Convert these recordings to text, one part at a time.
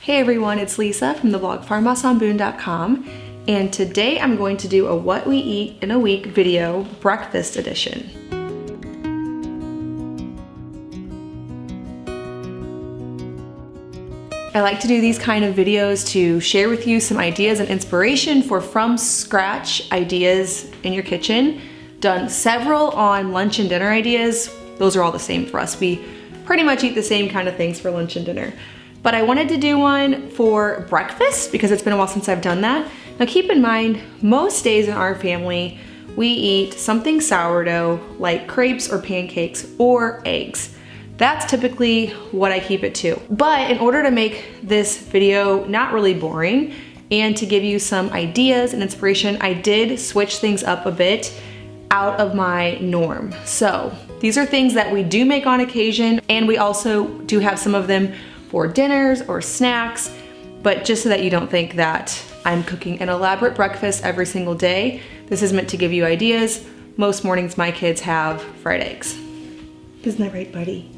Hey everyone, it's Lisa from the blog farmhouseonboone.com, and today I'm going to do a what we eat in a week video, breakfast edition. I like to do these kind of videos to share with you some ideas and inspiration for from scratch ideas in your kitchen. Done several on lunch and dinner ideas. Those are all the same for us. We pretty much eat the same kind of things for lunch and dinner. But I wanted to do one for breakfast because it's been a while since I've done that. Now keep in mind, most days in our family, we eat something sourdough like crepes or pancakes or eggs. That's typically what I keep it to. But in order to make this video not really boring and to give you some ideas and inspiration, I did switch things up a bit out of my norm. So these are things that we do make on occasion, and we also do have some of them for dinners or snacks, but just so that you don't think that I'm cooking an elaborate breakfast every single day, this is meant to give you ideas. Most mornings my kids have fried eggs. Isn't that right, buddy?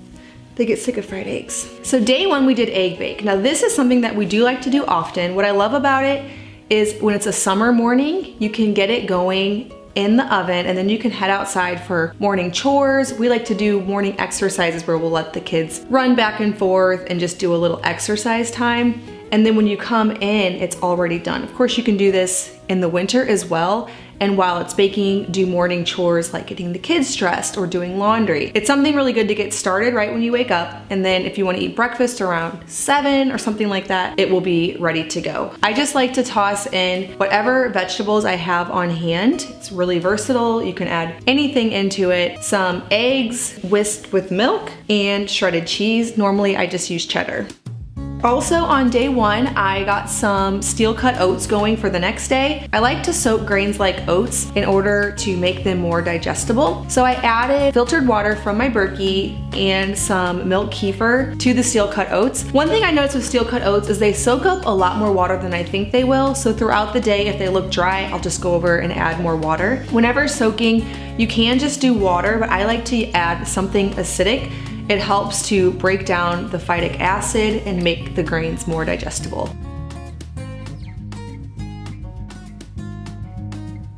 They get sick of fried eggs. So day one, we did egg bake. Now this is something that we do like to do often. What I love about it is when it's a summer morning, you can get it going in the oven and then you can head outside for morning chores. We like to do morning exercises where we'll let the kids run back and forth and just do a little exercise time. And then when you come in, it's already done. Of course, you can do this in the winter as well. And while it's baking, do morning chores like getting the kids dressed or doing laundry. It's something really good to get started right when you wake up. And then if you want to eat breakfast around 7 or something like that, it will be ready to go. I just like to toss in whatever vegetables I have on hand. It's really versatile. You can add anything into it. Some eggs whisked with milk and shredded cheese. Normally I just use cheddar. Also on day one, I got some steel cut oats going for the next day. I like to soak grains like oats in order to make them more digestible. So I added filtered water from my Berkey and some milk kefir to the steel cut oats. One thing I noticed with steel cut oats is they soak up a lot more water than I think they will. So throughout the day, if they look dry, I'll just go over and add more water. Whenever soaking, you can just do water, but I like to add something acidic. It helps to break down the phytic acid and make the grains more digestible.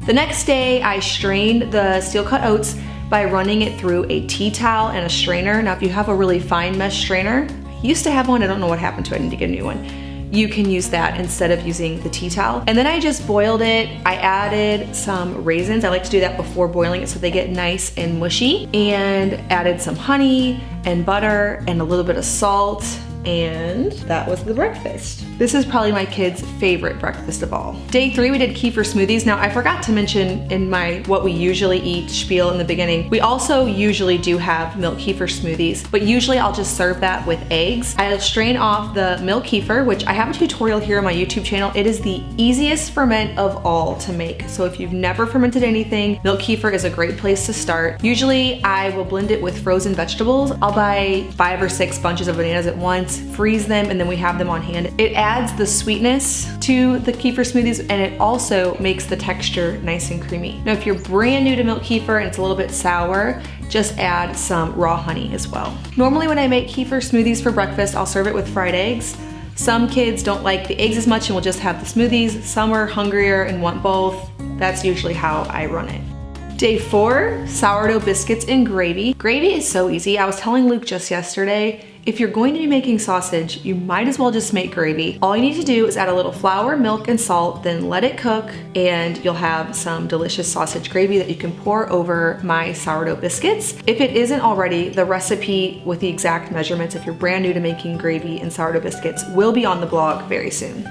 The next day, I strained the steel cut oats by running it through a tea towel and a strainer. Now, if you have a really fine mesh strainer, I used to have one, I don't know what happened to it, I need to get a new one. You can use that instead of using the tea towel. And then I just boiled it. I added some raisins. I like to do that before boiling it so they get nice and mushy. And added some honey and butter and a little bit of salt. And that was the breakfast. This is probably my kids' favorite breakfast of all. Day 3, we did kefir smoothies. Now I forgot to mention in my what we usually eat spiel in the beginning, we also usually do have milk kefir smoothies, but usually I'll just serve that with eggs. I'll strain off the milk kefir, which I have a tutorial here on my YouTube channel. It is the easiest ferment of all to make. So if you've never fermented anything, milk kefir is a great place to start. Usually I will blend it with frozen vegetables. I'll buy 5 or 6 bunches of bananas at once, freeze them, and then we have them on hand. It adds the sweetness to the kefir smoothies, and it also makes the texture nice and creamy. Now, if you're brand new to milk kefir and it's a little bit sour, just add some raw honey as well. Normally when I make kefir smoothies for breakfast, I'll serve it with fried eggs. Some kids don't like the eggs as much and will just have the smoothies. Some are hungrier and want both. That's usually how I run it. Day 4, sourdough biscuits and gravy. Gravy is so easy. I was telling Luke just yesterday, if you're going to be making sausage, you might as well just make gravy. All you need to do is add a little flour, milk, and salt, then let it cook, and you'll have some delicious sausage gravy that you can pour over my sourdough biscuits. If it isn't already, the recipe with the exact measurements, if you're brand new to making gravy and sourdough biscuits, will be on the blog very soon.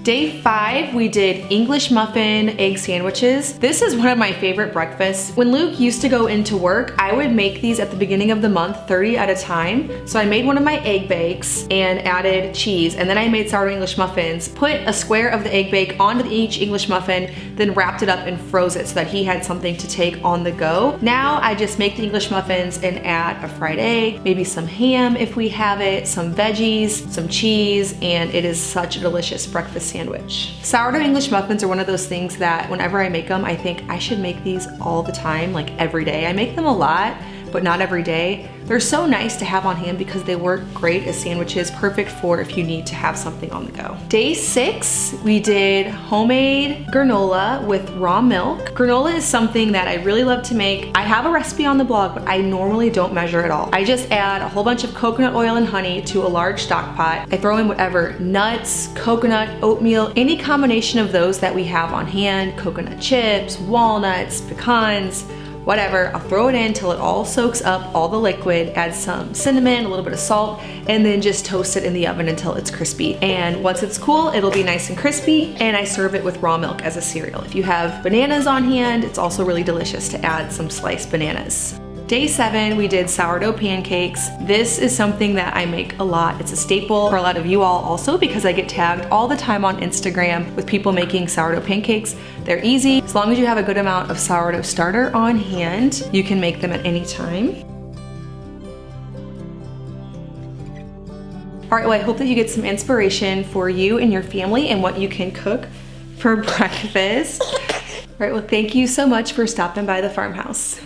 Day 5, we did English muffin egg sandwiches. This is one of my favorite breakfasts. When Luke used to go into work, I would make these at the beginning of the month, 30 at a time. So I made one of my egg bakes and added cheese, and then I made sourdough English muffins, put a square of the egg bake onto each English muffin, then wrapped it up and froze it so that he had something to take on the go. Now I just make the English muffins and add a fried egg, maybe some ham if we have it, some veggies, some cheese, and it is such a delicious breakfast sandwich. Sourdough English muffins are one of those things that whenever I make them, I think I should make these all the time, like every day. I make them a lot, but not every day. They're so nice to have on hand because they work great as sandwiches, perfect for if you need to have something on the go. Day 6, we did homemade granola with raw milk. Granola is something that I really love to make. I have a recipe on the blog, but I normally don't measure at all. I just add a whole bunch of coconut oil and honey to a large stock pot. I throw in whatever nuts, coconut, oatmeal, any combination of those that we have on hand, coconut chips, walnuts, pecans, whatever. I'll throw it in till it all soaks up all the liquid, add some cinnamon, a little bit of salt, and then just toast it in the oven until it's crispy. And once it's cool, it'll be nice and crispy, and I serve it with raw milk as a cereal. If you have bananas on hand, it's also really delicious to add some sliced bananas. Day 7, we did sourdough pancakes. This is something that I make a lot. It's a staple for a lot of you all also because I get tagged all the time on Instagram with people making sourdough pancakes. They're easy. As long as you have a good amount of sourdough starter on hand, you can make them at any time. All right, well, I hope that you get some inspiration for you and your family and what you can cook for breakfast. All right, well, thank you so much for stopping by the farmhouse.